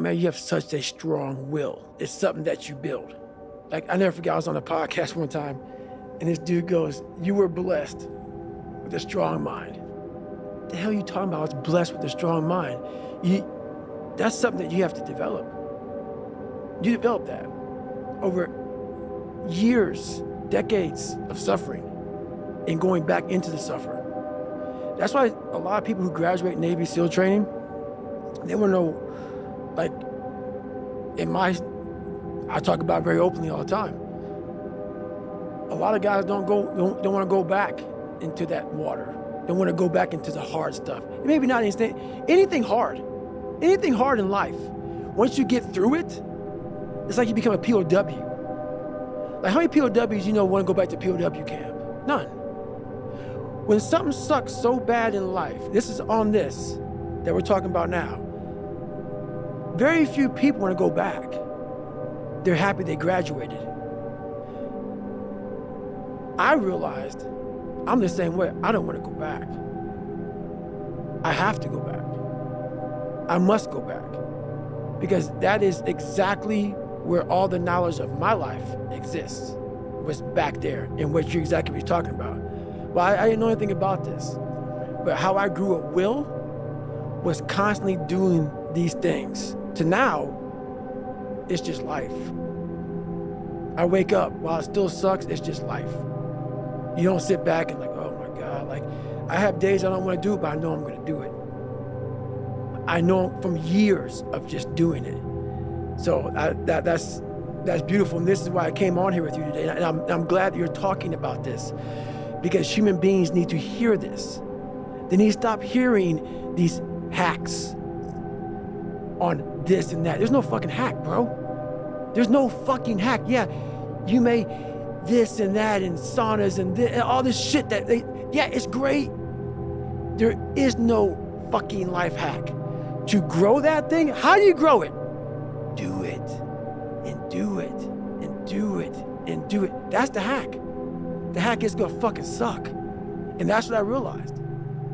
man, you have such a strong will. It's something that you build. Like, I never forget, I was on a podcast one time, and this dude goes, you were blessed with a strong mind. What the hell are you talking about? I was blessed with a strong mind. That's something that you have to develop. You develop that over years, decades of suffering and going back into the suffering. That's why a lot of people who graduate Navy SEAL training, they want to know, like, I talk about it very openly all the time. A lot of guys don't want to go back into that water. They want to go back into the hard stuff. Maybe not anything hard in life. Once you get through it, it's like you become a POW. Like, how many POWs you know want to go back to POW camp? None. When something sucks so bad in life, this is on this that we're talking about now, very few people want to go back. They're happy they graduated. I realized I'm the same way. I don't want to go back. I have to go back. I must go back. Because that is exactly where all the knowledge of my life exists, was back there, and what you're talking about. Well, I didn't know anything about this, but how I grew a will was constantly doing these things. To now, it's just life. I wake up, while it still sucks, it's just life. You don't sit back and like, oh my God, like, I have days I don't want to do it, but I know I'm going to do it. I know from years of just doing it. So that's beautiful, and this is why I came on here with you today, and I'm glad that you're talking about this, because human beings need to hear this. They need to stop hearing these hacks on this and that. There's no fucking hack, bro. There's no fucking hack. Yeah, you may this and that and saunas and all this shit yeah, it's great. There is no fucking life hack. To grow that thing, how do you grow it? Do it, and do it, and do it, and do it. That's the hack. The hack is gonna fucking suck. And that's what I realized.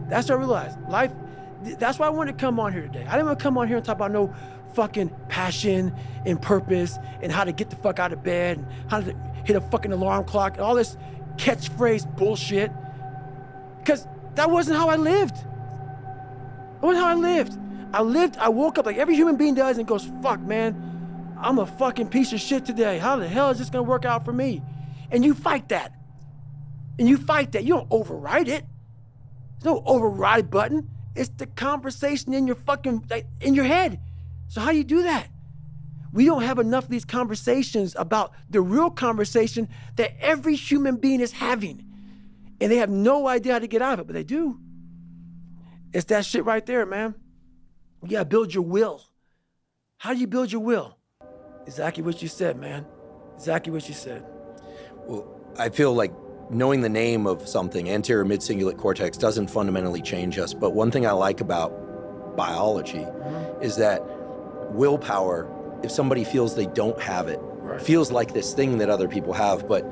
That's what I realized. Life, that's why I wanted to come on here today. I didn't want to come on here and talk about no fucking passion and purpose and how to get the fuck out of bed and how to hit a fucking alarm clock and all this catchphrase bullshit. Because that wasn't how I lived. That wasn't how I lived. I woke up like every human being does and goes, fuck, man, I'm a fucking piece of shit today. How the hell is this gonna work out for me? And you fight that. And you fight that. You don't override it. There's no override button. It's the conversation in your fucking, like, in your head. So how do you do that? We don't have enough of these conversations about the real conversation that every human being is having. And they have no idea how to get out of it, but they do. It's that shit right there, man. You gotta build your will. How do you build your will? Exactly what you said, man. Exactly what you said. Well, I feel like knowing the name of something, anterior mid-cingulate cortex, doesn't fundamentally change us. But one thing I like about biology is that willpower, if somebody feels they don't have it, feels like this thing that other people have, but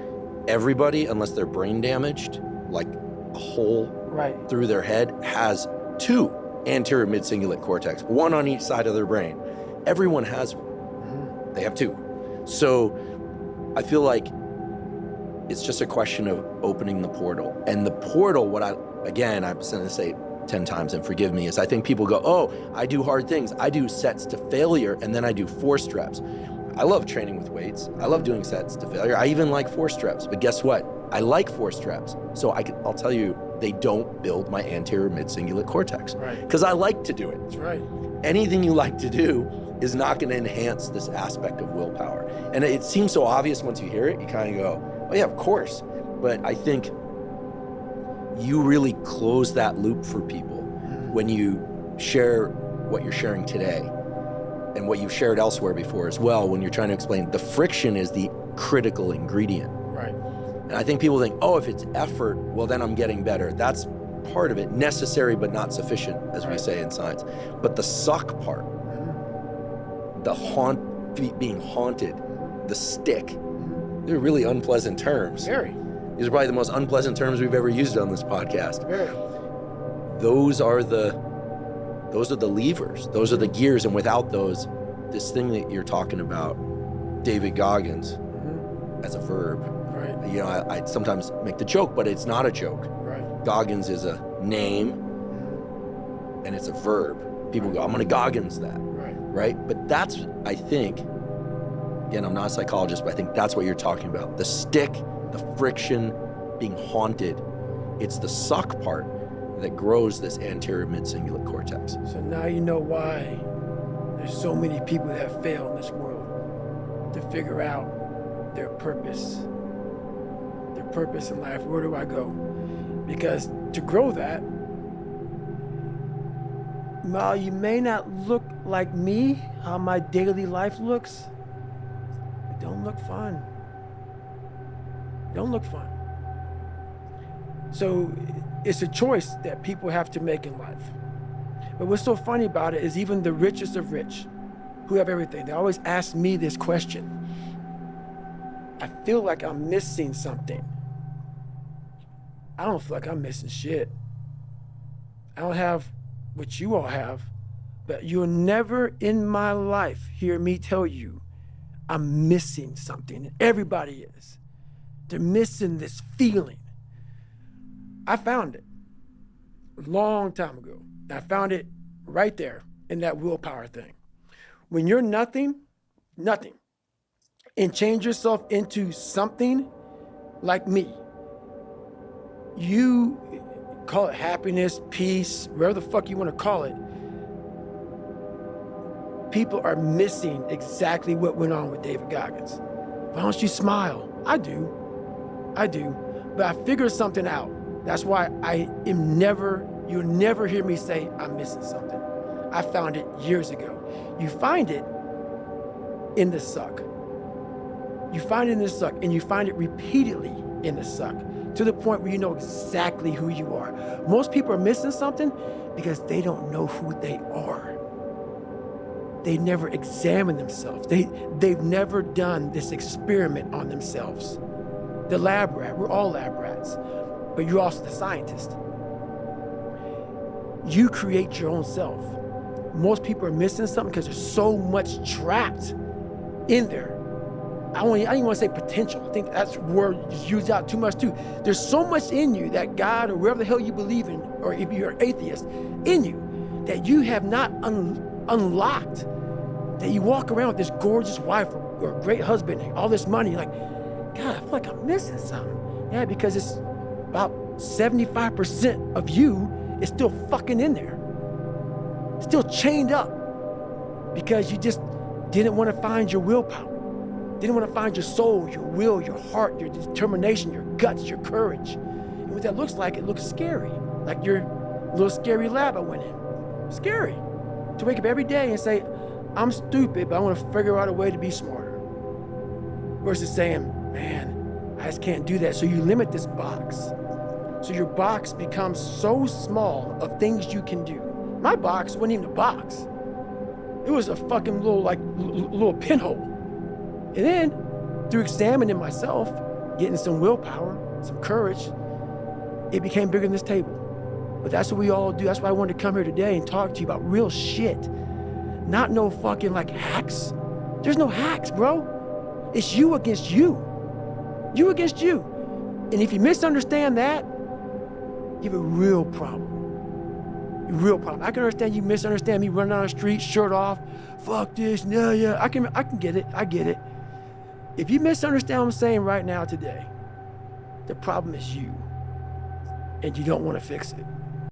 everybody, unless they're brain damaged, like a hole through their head, has two anterior mid-cingulate cortex, one on each side of their brain. Everyone has one. They have two. So I feel like it's just a question of opening the portal. And the portal, I'm going to say 10 times and forgive me, is I think people go, oh, I do hard things. I do sets to failure, and then I do forced reps. I love training with weights. I love doing sets to failure. I even like forced reps, but guess what? I like forced reps. So I'll tell you, they don't build my anterior mid-cingulate cortex. Because I like to do it. That's right. Anything you like to do is not going to enhance this aspect of willpower. And it seems so obvious once you hear it, you kind of go, oh yeah, of course. But I think you really close that loop for people when you share what you're sharing today and what you've shared elsewhere before as well, when you're trying to explain the friction is the critical ingredient. Right. And I think people think, oh, if it's effort, well, then I'm getting better. That's part of it, necessary but not sufficient, as we say in science. But the suck part, the being haunted, the stick, they're really unpleasant terms. Very. These are probably the most unpleasant terms we've ever used on this podcast. Very. Those are the levers. Those are the gears, and without those, this thing that you're talking about, David Goggins, as a verb. Right. You know, I sometimes make the joke, but it's not a joke. Right. Goggins is a name, and it's a verb. People go, I'm gonna Goggins that, right? But that's, I think, again, I'm not a psychologist, but I think that's what you're talking about. The stick, the friction, being haunted. It's the suck part that grows this anterior mid-cingulate cortex. So now you know why there's so many people that fail in this world to figure out their purpose in life. Where do I go? Because to grow that, while you may not look like me, how my daily life looks, it don't look fun. Don't look fun. So it's a choice that people have to make in life. But what's so funny about it is even the richest of rich, who have everything, they always ask me this question. I feel like I'm missing something. I don't feel like I'm missing shit. I don't have what you all have, but you'll never in my life hear me tell you I'm missing something. Everybody is. They're missing this feeling. I found it a long time ago. I found it right there in that willpower thing. When you're nothing, and change yourself into something like me, you call it happiness, peace, whatever the fuck you want to call it, people are missing exactly what went on with David Goggins. Why don't you smile? I do. But I figured something out. That's why you'll never hear me say I'm missing something. I found it years ago. You find it in the suck. You find it in the suck, and you find it repeatedly in the suck, to the point where you know exactly who you are. Most people are missing something because they don't know who they are. They never examine themselves. They've never done this experiment on themselves. The lab rat, we're all lab rats, but you're also the scientist. You create your own self. Most people are missing something because there's so much trapped in there. I don't even want to say potential. I think that's a word used out too much too. There's so much in you that God or wherever the hell you believe in, or if you're an atheist, in you that you have not unlocked, that you walk around with this gorgeous wife or great husband and all this money, like, God, I feel like I'm missing something. Yeah, because it's about 75% of you is still fucking in there. Still chained up because you just didn't want to find your willpower. Didn't want to find your soul, your will, your heart, your determination, your guts, your courage. And what that looks like, it looks scary. Like your little scary lab I went in. Scary. To wake up every day and say, I'm stupid, but I want to figure out a way to be smarter. Versus saying, man, I just can't do that. So you limit this box. So your box becomes so small of things you can do. My box wasn't even a box. It was a fucking little pinhole. And then, through examining myself, getting some willpower, some courage, it became bigger than this table. But that's what we all do. That's why I wanted to come here today and talk to you about real shit. Not no fucking like hacks. There's no hacks, bro. It's you against you. You against you. And if you misunderstand that, you have a real problem. A real problem. I can understand you misunderstand me running down the street, shirt off, fuck this, yeah. I can get it. I get it. If you misunderstand what I'm saying right now today, the problem is you, and you don't want to fix it.